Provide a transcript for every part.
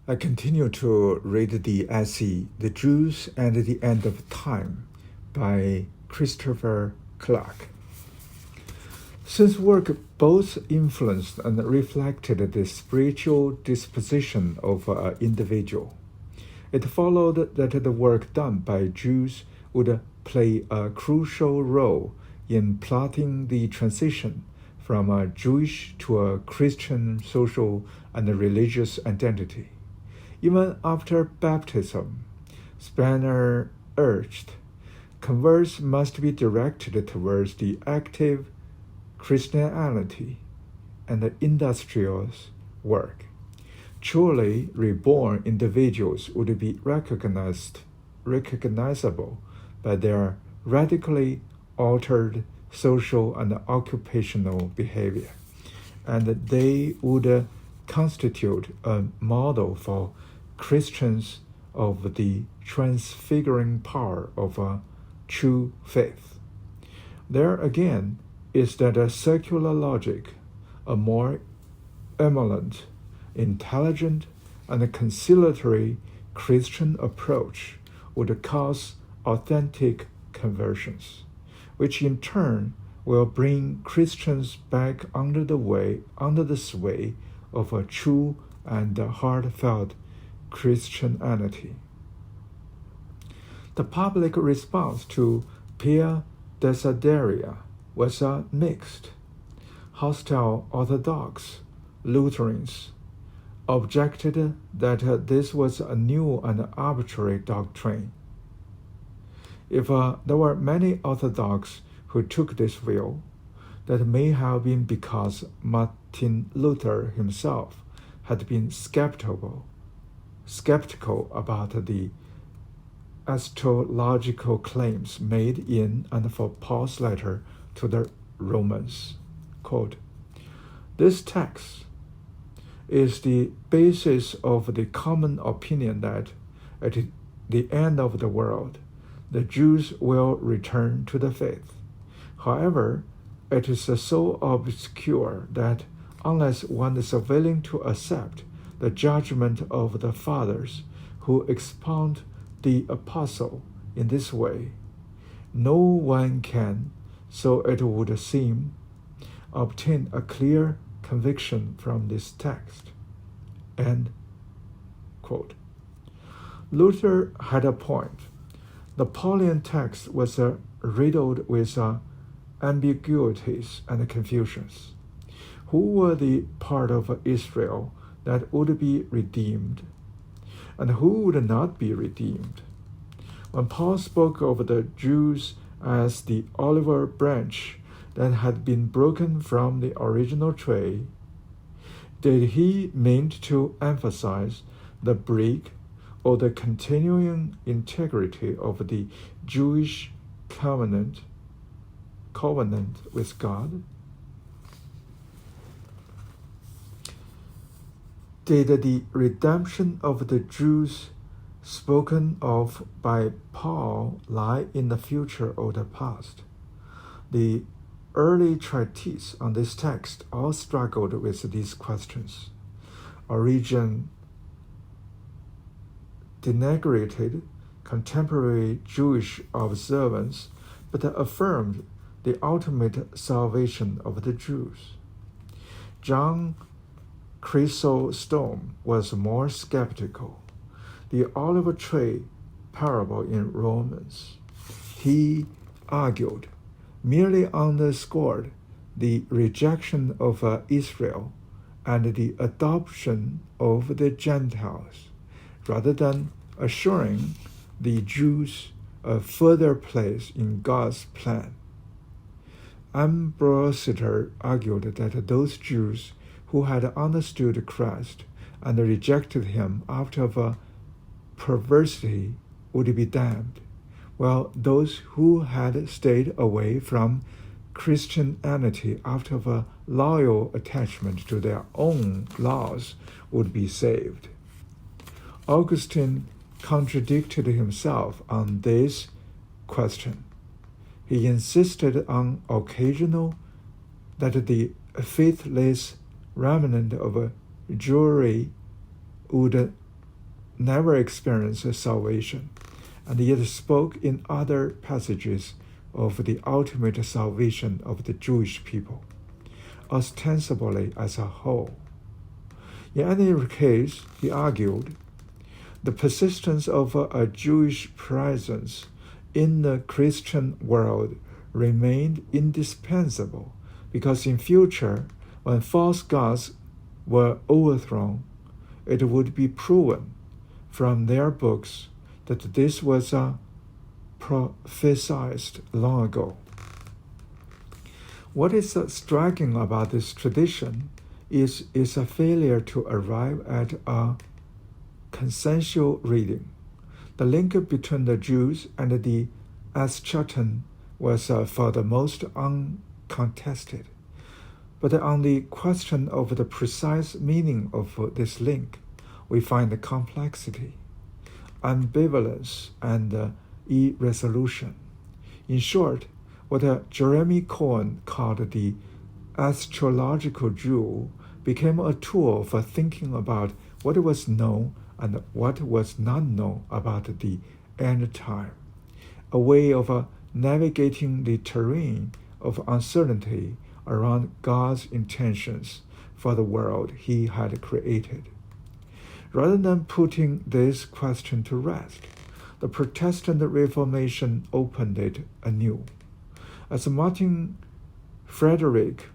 I continue to read the essay The Jews and the End of Time by Christopher Clark. Since work both influenced and reflected the spiritual disposition of an individual, it followed that the work done by Jews would play a crucial role in plotting the transition from a Jewish to a Christian social and religious identity. Even after baptism, Spener urged, converts must be directed towards the active Christianity and the industrious work. Truly reborn individuals would be recognizable by their radically altered social and occupational behavior, and they would constitute a model for Christians of the transfiguring power of a true faith. There again is that a secular logic, a more eminent, intelligent, and conciliatory Christian approach would cause authentic conversions, which in turn will bring Christians back under the sway of a true and heartfelt Christianity. The public response to Pia Desideria was mixed. Hostile Orthodox Lutherans objected that this was a new and arbitrary doctrine. If there were many Orthodox who took this view, that may have been because Martin Luther himself had been skeptical about the astrological claims made in and for Paul's letter to the Romans. Quote, this text is the basis of the common opinion that at the end of the world, the Jews will return to the faith. However, it is so obscure that unless one is willing to accept the judgment of the fathers who expound the apostle in this way, no one can, so it would seem, obtain a clear conviction from this text. End quote. Luther had a point. The Pauline text was riddled with ambiguities and confusions. Who were the part of Israel that would be redeemed, and who would not be redeemed? When Paul spoke of the Jews as the olive branch that had been broken from the original tree, did he mean to emphasize the break or the continuing integrity of the Jewish covenant with God? Did the redemption of the Jews spoken of by Paul lie in the future or the past? The early treatises on this text all struggled with these questions. Origen denigrated contemporary Jewish observance, but affirmed the ultimate salvation of the Jews. John Chrysostom was more skeptical. The olive tree parable in Romans, he argued, merely underscored the rejection of Israel and the adoption of the Gentiles, rather than assuring the Jews a further place in God's plan. Ambrositer argued that those Jews who had understood Christ and rejected him out of perversity would be damned, while those who had stayed away from Christianity out of a loyal attachment to their own laws would be saved. Augustine contradicted himself on this question. He insisted on occasional that the faithless remnant of Jewry would never experienced salvation, and yet spoke in other passages of the ultimate salvation of the Jewish people, ostensibly as a whole. In any case, he argued, the persistence of a Jewish presence in the Christian world remained indispensable, because in future, when false gods were overthrown, it would be proven from their books that this was prophesied long ago. What is striking about this tradition is a failure to arrive at a consensual reading. The link between the Jews and the Eschatton was for the most uncontested. But on the question of the precise meaning of this link, we find the complexity, ambivalence, and irresolution. In short, what Jeremy Cohen called the astrological Jew became a tool for thinking about what was known and what was not known about the end time, a way of navigating the terrain of uncertainty around God's intentions for the world he had created. Rather than putting this question to rest, the Protestant Reformation opened it anew. As Martin Frederick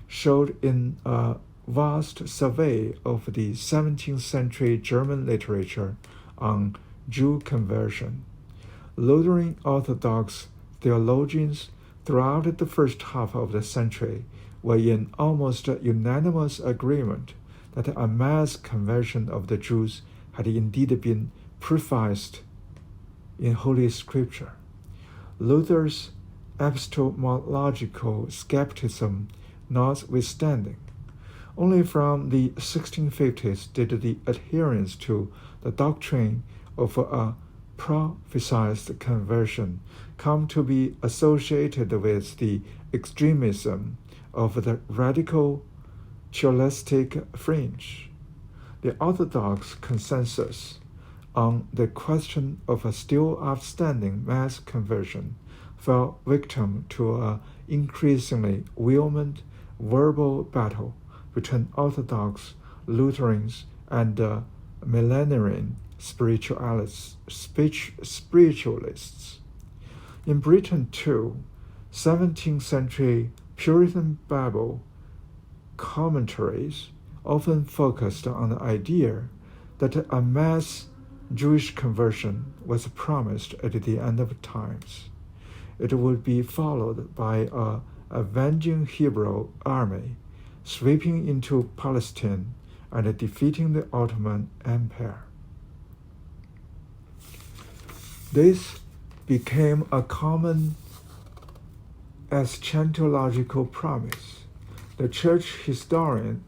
showed in a vast survey of the 17th century German literature on Jew conversion, Lutheran Orthodox theologians throughout the first half of the century were in almost unanimous agreement that a mass conversion of the Jews had indeed been prefaced in Holy Scripture. Luther's epistemological skepticism notwithstanding, only from the 1650s did the adherence to the doctrine of a prophesied conversion come to be associated with the extremism of the radical dualistic fringe. The Orthodox consensus on the question of a still outstanding mass conversion fell victim to an increasingly vehement verbal battle between Orthodox Lutherans and millenarian spiritualists. In Britain, too, 17th century Puritan Bible commentaries often focused on the idea that a mass Jewish conversion was promised at the end of times. It would be followed by an avenging Hebrew army sweeping into Palestine and defeating the Ottoman Empire. This became a common eschatological promise. The church historian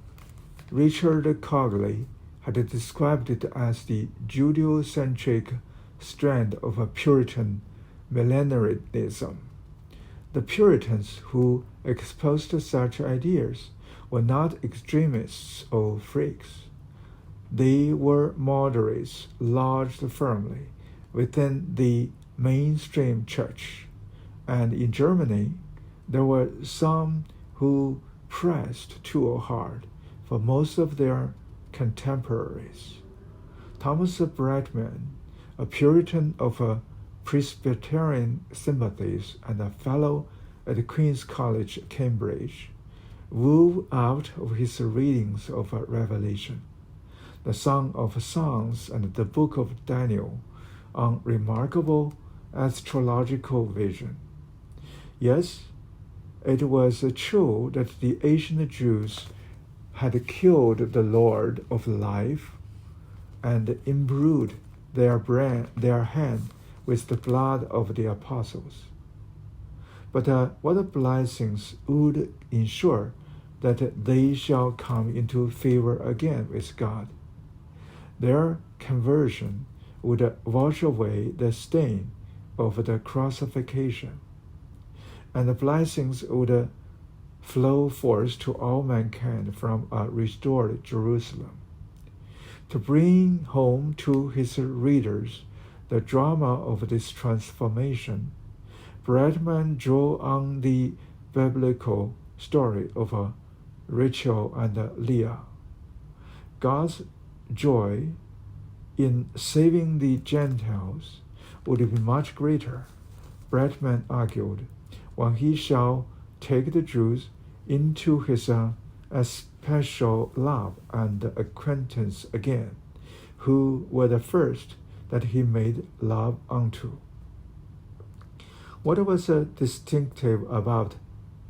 Richard Cogley had described it as the Judeo-centric strand of a Puritan millenarianism. The Puritans who exposed such ideas were not extremists or freaks. They were moderates lodged firmly within the mainstream church, and in Germany there were some who pressed too hard for most of their contemporaries. Thomas Brightman, a Puritan of Presbyterian sympathies and a fellow at Queen's College, Cambridge, wove out of his readings of Revelation, the Song of Songs, and the Book of Daniel on remarkable astrological vision. Yes, it was true that the ancient Jews had killed the Lord of life and imbrued their hand with the blood of the apostles. But what blessings would ensure that they shall come into favor again with God? Their conversion would wash away the stain of the crucifixion, and the blessings would flow forth to all mankind from a restored Jerusalem. To bring home to his readers the drama of this transformation, Bradman drew on the biblical story of Rachel and Leah. God's joy in saving the Gentiles would be much greater, Bradman argued, when he shall take the Jews into his especial love and acquaintance again, who were the first that he made love unto. What was distinctive about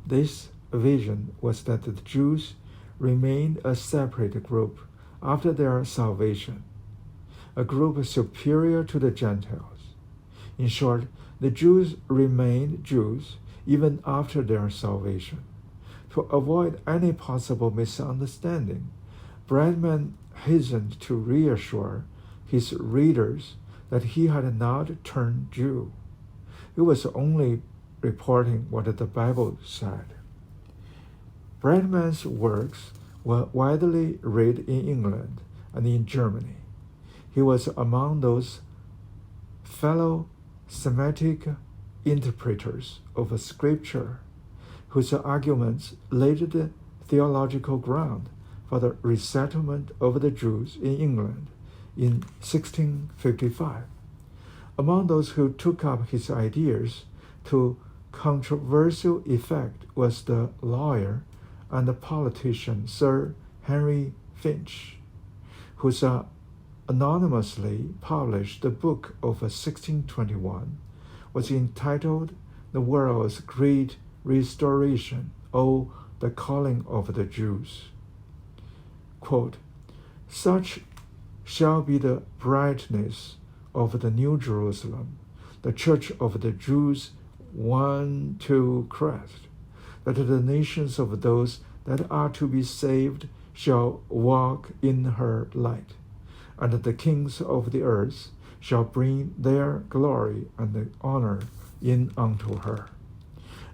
this vision was that the Jews remained a separate group after their salvation, a group superior to the Gentiles. In short, the Jews remained Jews even after their salvation. To avoid any possible misunderstanding, Bradman hastened to reassure his readers that he had not turned Jew. He was only reporting what the Bible said. Bradman's works were widely read in England and in Germany. He was among those fellow Semitic interpreters of Scripture whose arguments laid the theological ground for the resettlement of the Jews in England in 1655. Among those who took up his ideas to controversial effect was the lawyer and the politician Sir Henry Finch, whose anonymously published book of 1621 was entitled The World's Great Restoration, or The Calling of the Jews. Quote, "Such shall be the brightness of the New Jerusalem, the church of the Jews won to Christ, that the nations of those that are to be saved shall walk in her light, and the kings of the earth shall bring their glory and honor in unto her.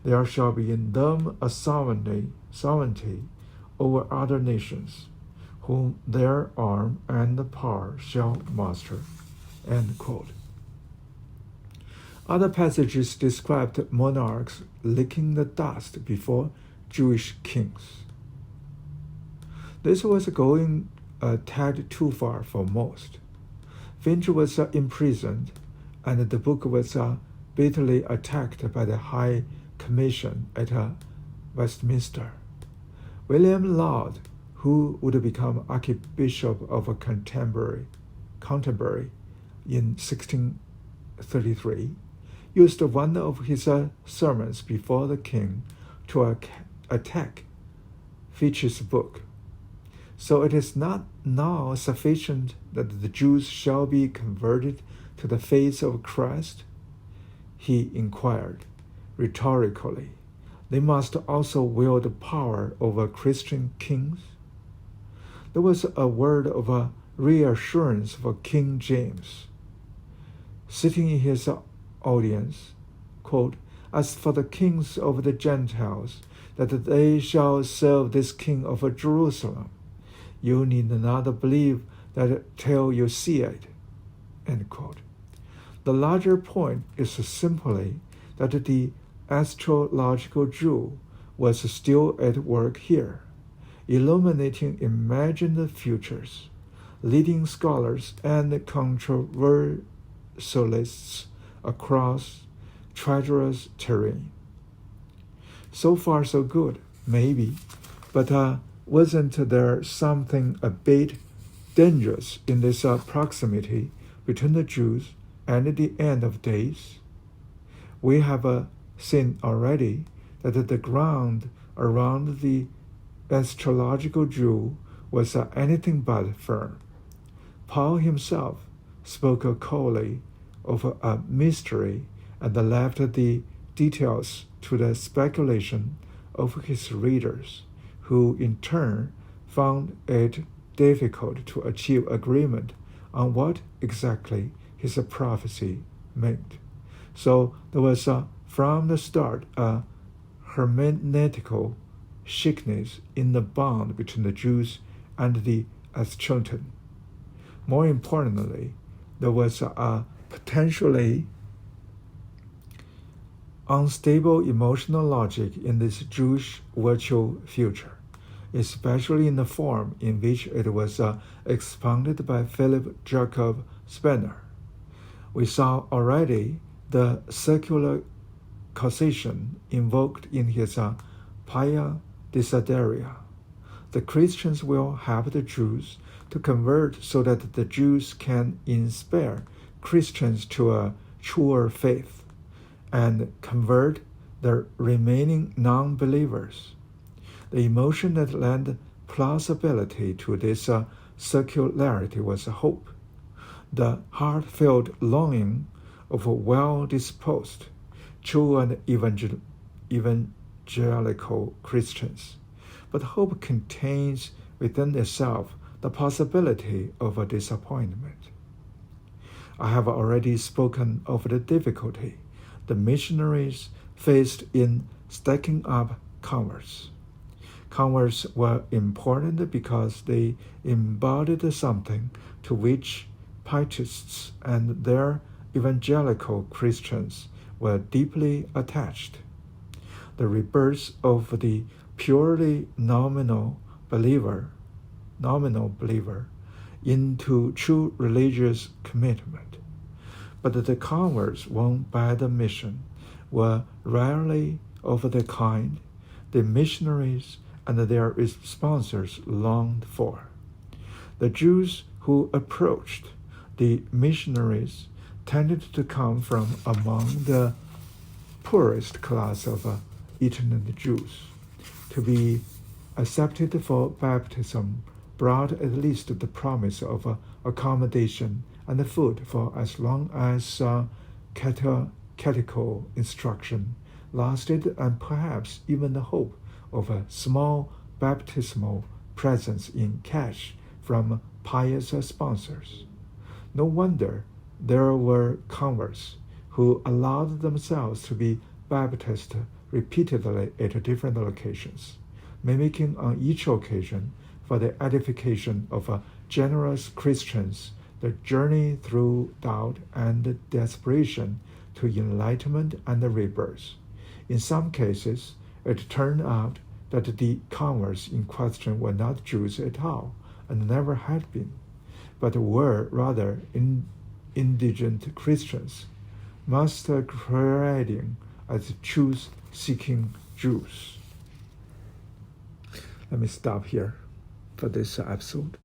There shall be in them a sovereignty over other nations, whom their arm and power shall master." End quote. Other passages described monarchs licking the dust before Jewish kings. This was going a tad too far for most. Finch was imprisoned, and the book was bitterly attacked by the High Commission at Westminster. William Laud, who would become Archbishop of Canterbury in 1633, used one of his sermons before the king to attack Finch's book. So it is not now sufficient that the Jews shall be converted to the faith of Christ? He inquired rhetorically. They must also wield power over Christian kings? There was a word of reassurance for King James. Sitting in his audience, quote, "As for the kings of the Gentiles, that they shall serve this king of Jerusalem, you need not believe that till you see it." End quote. The larger point is simply that the astrological Jew was still at work here, illuminating imagined futures, leading scholars and controversialists across treacherous terrain. So far so good, maybe, but wasn't there something a bit dangerous in this proximity between the Jews and the end of days? We have seen already that the ground around the astrological Jew was anything but firm. Paul himself spoke coldly of a mystery and left the details to the speculation of his readers, who in turn found it difficult to achieve agreement on what exactly his prophecy meant. So there was from the start a hermeneutical shakiness in the bond between the Jews and the Astrologian. More importantly, there was a potentially unstable emotional logic in this Jewish virtual future, especially in the form in which it was expounded by Philip Jacob Spener. We saw already the circular causation invoked in his Pia Desideria. The Christians will help the Jews to convert so that the Jews can inspire Christians to a truer faith and convert the remaining non-believers. The emotion that lent plausibility to this circularity was hope, the heartfelt longing of well-disposed, true and evangelical Christians. But hope contains within itself the possibility of a disappointment. I have already spoken of the difficulty the missionaries faced in stacking up converts. Converts were important because they embodied something to which Pietists and their evangelical Christians were deeply attached. The rebirth of the purely nominal believer into true religious commitment. But the converts won by the mission were rarely of the kind the missionaries and their sponsors longed for. The Jews who approached the missionaries tended to come from among the poorest class of itinerant Jews. To be accepted for baptism brought at least the promise of accommodation and food for as long as catechetical instruction lasted, and perhaps even the hope of a small baptismal presence in cash from pious sponsors. No wonder there were converts who allowed themselves to be baptized repeatedly at different locations, mimicking on each occasion for the edification of generous Christians the journey through doubt and desperation to enlightenment and rebirth. In some cases, it turned out that the converts in question were not Jews at all and never had been, but were rather indigent Christians, masquerading as truth-seeking Jews. Let me stop here for this episode.